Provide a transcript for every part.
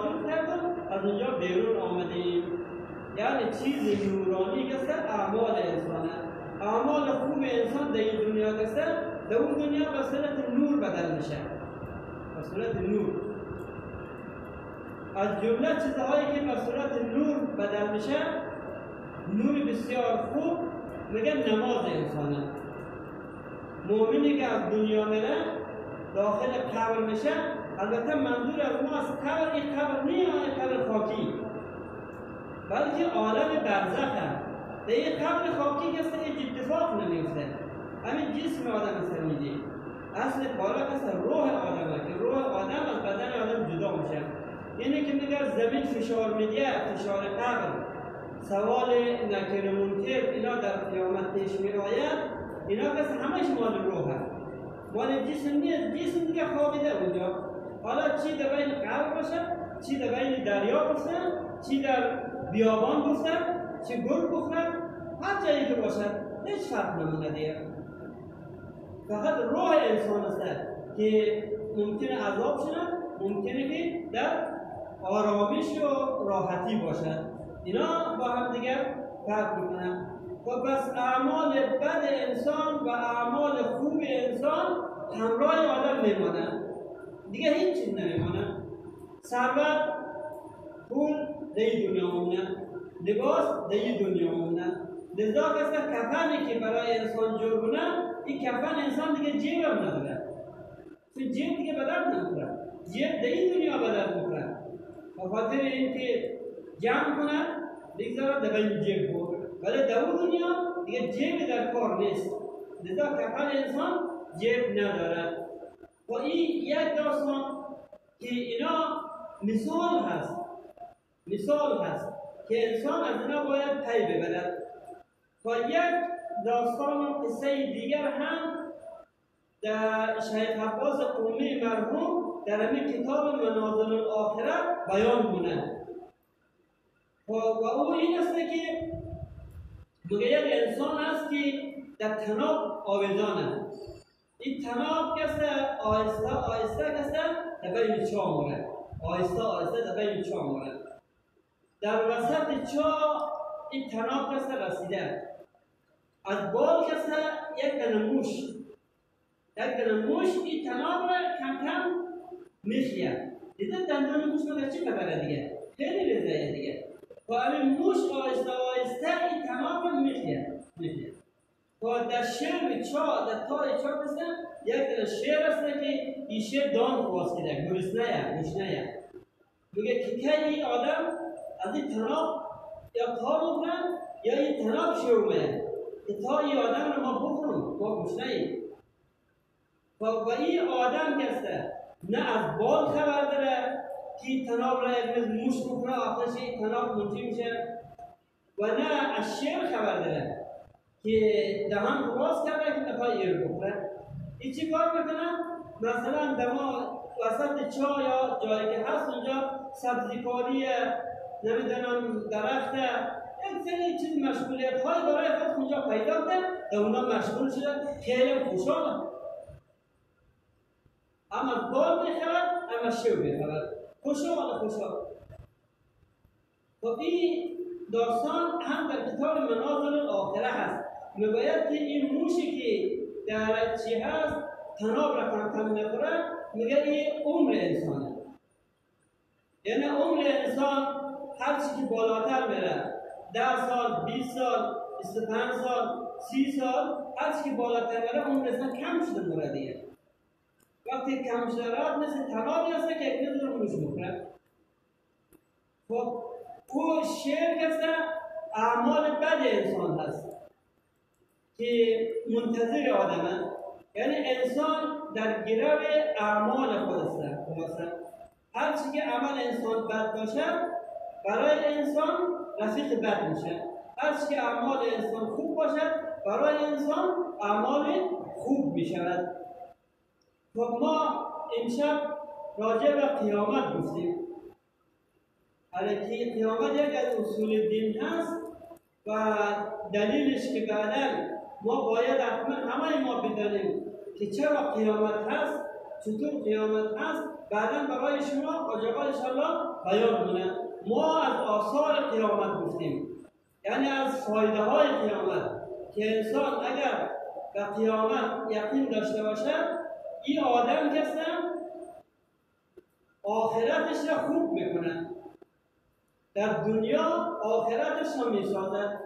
داخل کردن از اونجا بیرون آمدیم. یعنی چیز نورانی که است اعمال انسان. اعمال خوب انسان در این دنیا که است در اون دنیا به صورت نور بدل میشه، به صورت نور. از جمله چیزهایی که به صورت نور بدل میشه، نور بسیار خوب، میگن نماز انسانه. مؤمنی که از دنیا میره داخل قبر میشه، البته منظور از ما از قبر این قبر نیست، قبر خاکی، بلکه عالم برزخه. در این قبر خاکی که است هیچ اتفاق نمیفته، همین جسم آدم است میدی. اصل کار است روح آدمه که روح آدم از بدن آدم جدا میشه. اینه که میگه زمین فشار میده، فشار قبر، سوال نکر منکر اینا در قیامت پیش میآید. اینا که همش مال روحه، مال جسم نیست. جسم دیگه خوابیده اونجا. حالا چی در بین قبر باشه، چی در بین دریا باشه، چی در بیابان باشه، چی گل باشه، هر جایی که باشه هیچ فرق نمونه دیگه. فقط روح انسان است که ممکنه عذاب شده، ممکنه که در آرامش و راحتی باشد. اینا با هم دیگه فرق میکنن. و بس اعمال بد انسان و اعمال خوب انسان همراه آدم میمانند، دیگه هیچ چیز نمیمانه. ثروت، پول در دنیا مونه، لباس در دنیا مونه. لذا کسی کفنی که برای انسان جور کنه، این کفن انسان دیگه جیب هم نداره، چون جیب دیگه به درد نمیخوره. جیب در این دنیا به درد میخوره، به خاطر اینکه جمع کنه بگذاره در بین جیب بود، ولی در اون دنیا دیگه جیب در کار نیست. لذا کفن انسان جیب ندارد. و این یک داستان که اینا مثال هست که انسان از اینا باید پی ببرد. و یک داستان و قصه دیگر هم در شیخ عباس قمی مرحوم در همین کتاب منازل الاخره بیان کنند. و او این است که میگه یک انسان است که در طناب آویزانه. این طناب کسته آهسته آهسته کسته در بین چاه مونه، آهسته آهسته در بین چاه مونه. در وسط چاه این طناب کسته رسیده، از بال کسته یک دنه موش این طناب را کم کم میخیه. دیده دندان موش مگه چی خبره دیگه؟ خیلی لذیذه دیگه. و همین موش آهسته آهسته این طناب را میخیه. و در شرم چاه، در تای چاه کسته یک دنه شیر است که این شیر دان خواسته، گرسنه. میگه که این آدم از این طناب یا کار میکنن یا این طناب شروع میکنن که تا این آدم رو ما بخورم، ما گرسنه‌ایم. و این آدم کسته نه از بال خبر داره که این طناب را یک موش بخوره آخرش این طناب منجی میشه، و نه از شیر خبر داره که دهان باز کرده که نخواه ایر بخوره. این چی کار میکنه؟ مثلا دما وسط چاه یا جایی که هست اونجا سبزیکاری نمیدونم درخت یک سری چیز مشغولیت های برای خود اونجا پیدا کرده، در اونا مشغول شده، خیلی خوشحاله. اما بال میخورد، اما شیر میخورد، خوشحال. و این داستان هم در کتاب منازل الاخره هست. میگوید که این موشی که در چی هست طناب را کم میخوره، میگه این عمر انسانه. یعنی عمر انسان هر چی که بالاتر میره، 10 سال، 20 سال، 25 سال، 30 سال، هر چی که بالاتر میره عمر انسان کم شده میره دیگه. وقتی کم شده راد مثل طنابی هست که یک نظر موش میخوره. خب او شیر کسته اعمال بد انسان هست که منتظر آدمه. یعنی انسان در گرو اعمال خود است. هر چی که عمل انسان بد باشه برای انسان رفیق بد میشه، هر چی که اعمال انسان خوب باشه برای انسان اعمال خوب میشود. و ما امشب راجع به قیامت گفتیم. حالی قیامت یک از اصول دین هست و دلیلش که بعدا ما باید حتما همه ما بدانیم که چرا قیامت هست، چطور قیامت هست بعدا برای شما حاج آقا انشاءالله بیان کنه. ما از آثار قیامت گفتیم، یعنی از فایده های قیامت که انسان اگر به قیامت یقین داشته باشد این آدم کسی آخرتش را خوب میکنه، در دنیا آخرتش را میسازد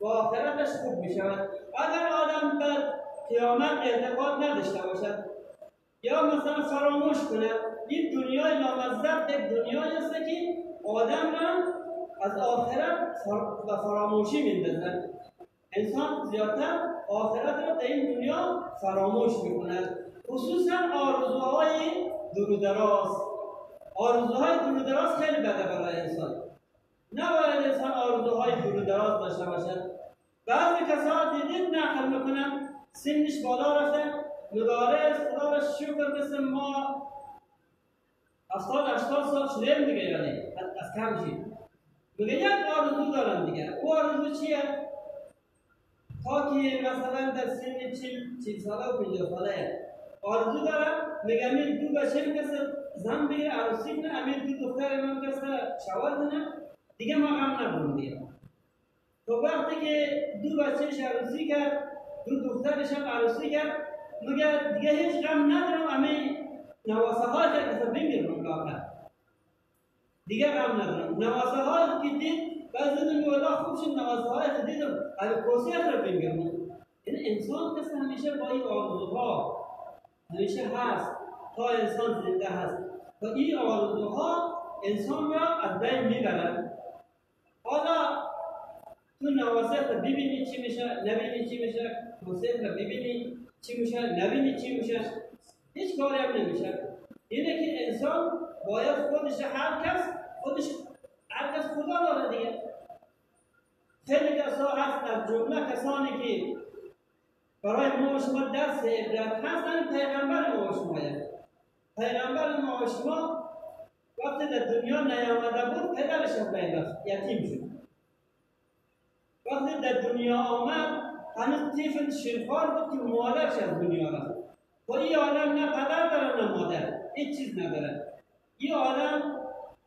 و آخرتش خوب میشود. اگر آدم به قیامت اعتقاد نداشته باشد یا مثلا فراموش کنه، این دنیای نامزد یک دنیایی است که آدم را از آخرت و فراموشی میندازد. انسان زیادتر آخرت را در این دنیا فراموش میکند، خصوصا آرزوهای دور و دراز. آرزوهای دور و دراز خیلی بده برای انسان. نباید انسان آرزوهای دور و دراز داشته باشد. بعضی کسان دیدید نقل میکنن سنش بالا رفته، مدارس خدا را شکر مثل ما 70-80 سال شدیم دیگه، یعنی از کم شید میگه یک آرزو دارم دیگه. او آرزو چیه؟ تا که مثلا در سن 40 ساله و 50 ساله آرزو دارم، میگه امیر دو بچه کسی زن بگیره عروسی کنه، امیر دو دختر من کسی شوهر کنه، دیگه ما غم نبرم دیگه. تو وقتی که دو بچهش عروسی کرد، دو دخترش هم عروسی کرد، میگه دیگه هیچ غم ندارم، امی نواسه های کسی بگیرم لاغر، دیگه غم ندارم. نواسه های که دید بعضی دمی والا خوب شد، نواسه های که دیدم از کوسیت را بگیرم. یعنی انسان کسی همیشه با این آرزوها همیشه هست تا انسان زنده هست و این آرزوها انسان را از بین میبرند. حالا تو نواسط را ببینی چی میشه، نبینی چی میشه، موسیقی را ببینی چی میشه، نبینی چی میشه، هیچ کاری هم نمیشه. اینه که انسان باید خودش هر کس خدا داره دیگه. خیلی کسا هست از جمله کسانی که برای ما و شما درس عبرت هستن، پیغمبر ما و شما. پیغمبر ما و شما وقتی در دنیا نیامده بود پدرش از بین رفت، یتیم شد. وقتی در دنیا آمد هنوز طفل شیرخوار بود که مادرش از دنیا رفت. و این آدم نه پدر داره نه مادر، هیچ چیز نداره. این آدم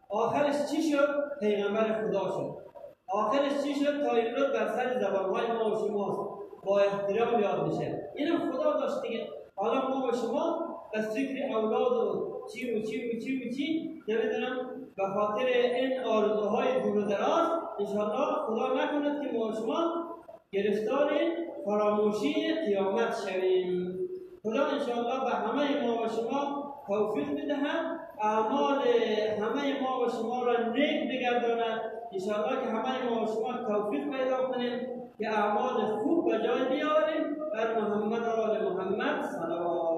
آخرش چی شد؟ پیغمبر خدا شد. آخرش چی شد؟ تا این روز بر سر زبانهای ما و شماست، با احترام یاد میشه. اینم خدا داشت دیگه. حالا ما و شما از فکر اولاد و چی نمیدونم به خاطر این آرزوهای دور و دراز انشاءالله خدا نکند که ما و شما گرفتار فراموشی قیامت شویم. خدا انشاءالله به همه ما و شما توفیق بدهد، اعمال همه ما و شما را نیک بگرداند. انشاءالله که همه ما و شما توفیق پیدا کنیم که اعمال خوب به جای بیاریم. بر محمد و آل محمد صلوات.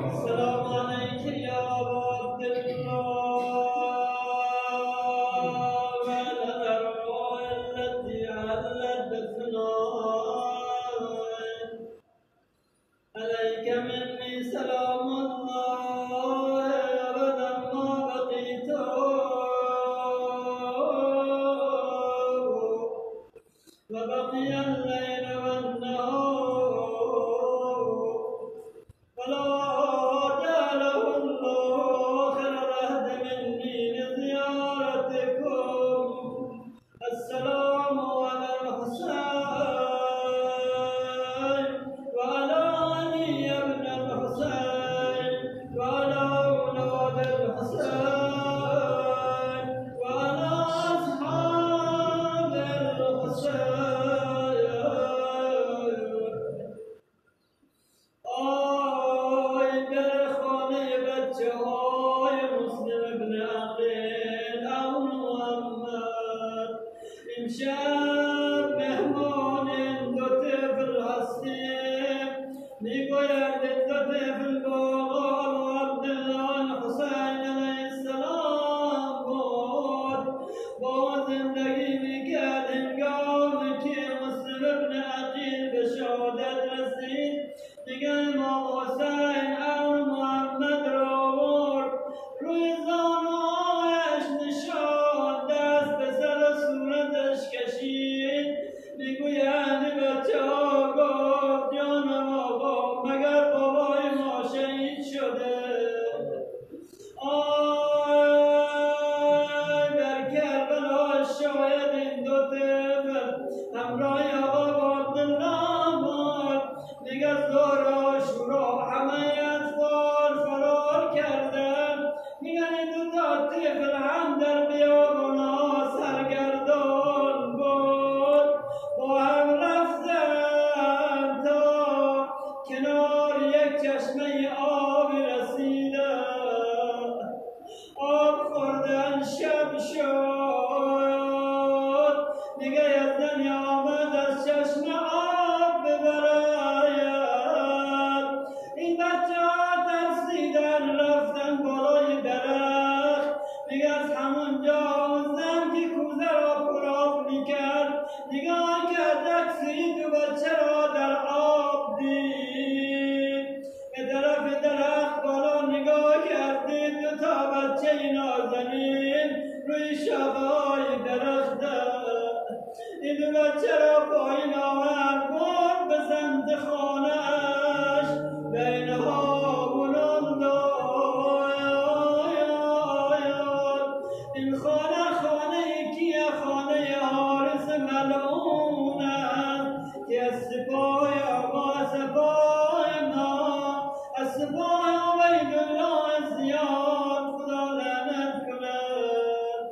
السلام علیک یا عبد الله والارواح التي علت بثناء، عليك مني سلام الله أبدا ما بقيت، وبقي الليل والنهار، ولا جعله الله آخر العهد مني لزيارتكم. السلام على الحسين وعلى علي بن الحسين وعلى أولاد الحسين وعلى أصحاب الحسين. آی در خانه بچه های مسلم ابن عقیل او محمد، امشب مهمان این دو طفل هستیم. میگوید این دو طفل با عبدالله الحسین علیه السلام بود، با زندگی میکرد هنگامی که مسلم ابن عقیل به شهادت رسید. دیگه امام حسین او محمد را آورد، روی زانوهایش نشاند، دست به سر صورتش کشید. بچه نازنین روی شاخه‌های درخته، این بچه را پایین آورد برد به سمت خانه‌اش، بین هامونان داد. این خانه کیه؟ خانه حارس ملعون است که از سپاه آقا سپاه ما، از سپاه عبیدالله زیاد خدا لعنت کند.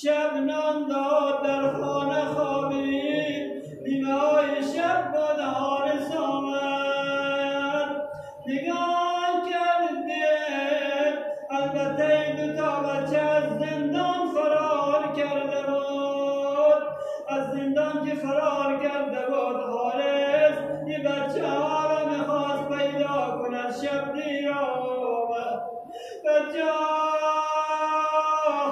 شب نان داد در خانه خوابید، نیمه های شب بعد حارس آمد، نگاه کرد دید البته دوتا بچه از زندان فرار کرده بود. از زندان که فرار کرده بود حارس این بچه ها را میخواست پیدا کند. شب دیر آمد، بچه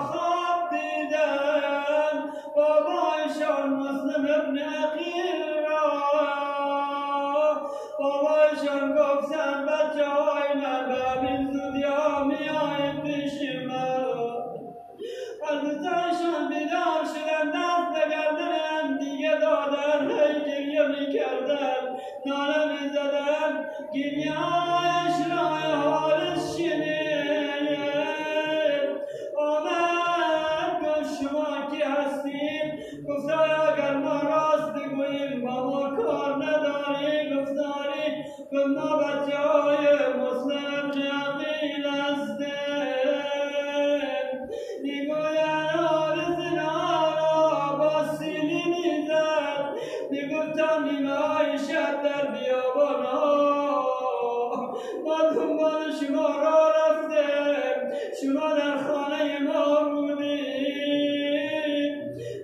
خواب دیدن بابایشان مسلم ابن عقیل را. بابایشان گفتن بچه های من به همین زودی ها میایید پیش من. هر دوتایشان بیدار شدن، دست به گردن دیگه دادن، هی گریه میکردن، ناله میزدن. گریه‌اش را حارس شنید، آمد گفت شما کی هستید؟ گفت اگر ما راست بگوییم با ما کار نداری؟ گفت آری. گفت ما بچه های مسلم ابن عقیل هستیم. میگوید حارس را با سیلی میزد، میگفت تا نیمه های شب در بیابان ها ما دنبال شما را رفتیم، شما در خانه ما بودید.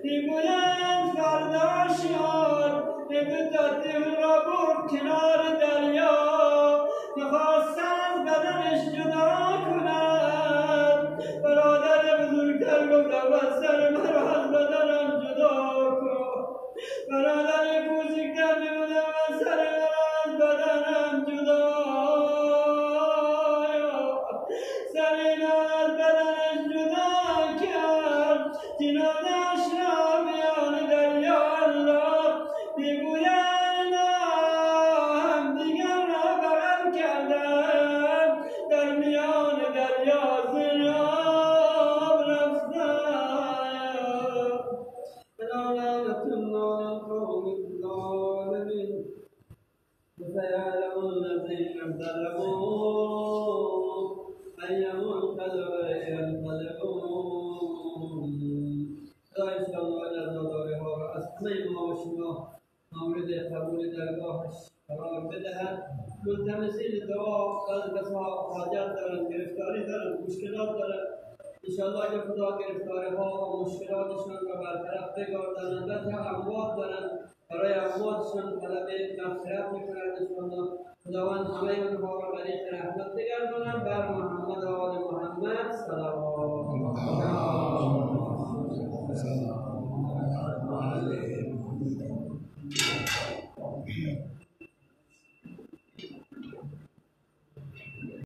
میگویند فردا شد، میگوید تیم را برد کنار دریا، میخواست از بدنش جدا کند. برادر بزرگتر گفت اول سر مرا از بدنم جدا کن. برادر کوچکتر میگفت اول سر مرا از بدنم جدا. سر اینا از بدنش جدا کرد، جنازه‌اش را میان دریا انداخت. میگویند همدیگر را بغل کردند، در میان دریا زیر آب رفتند. لعنة الله على القوم الظالمين. فسيعلمون الذين ظلموا أي منقلب ينقلبون. خدا انشاءالله از نظاره ها و از همه ما و شما مورد قبول درگاهش قرار بدهد. ملتمسین دعا از بسا حاجت دارند، گرفتاری دارند، مشکلات دارند. انشاءالله که خدا گرفتاری ها و مشکلاتشان را برطرف بگرداند. بچه اموات دارند، برای امواتشان طلب مغفرت میکنند. انشاءالله خداوند همه آنها را غریق رحمت بگرداند. بر محمد و آل محمد صلوات.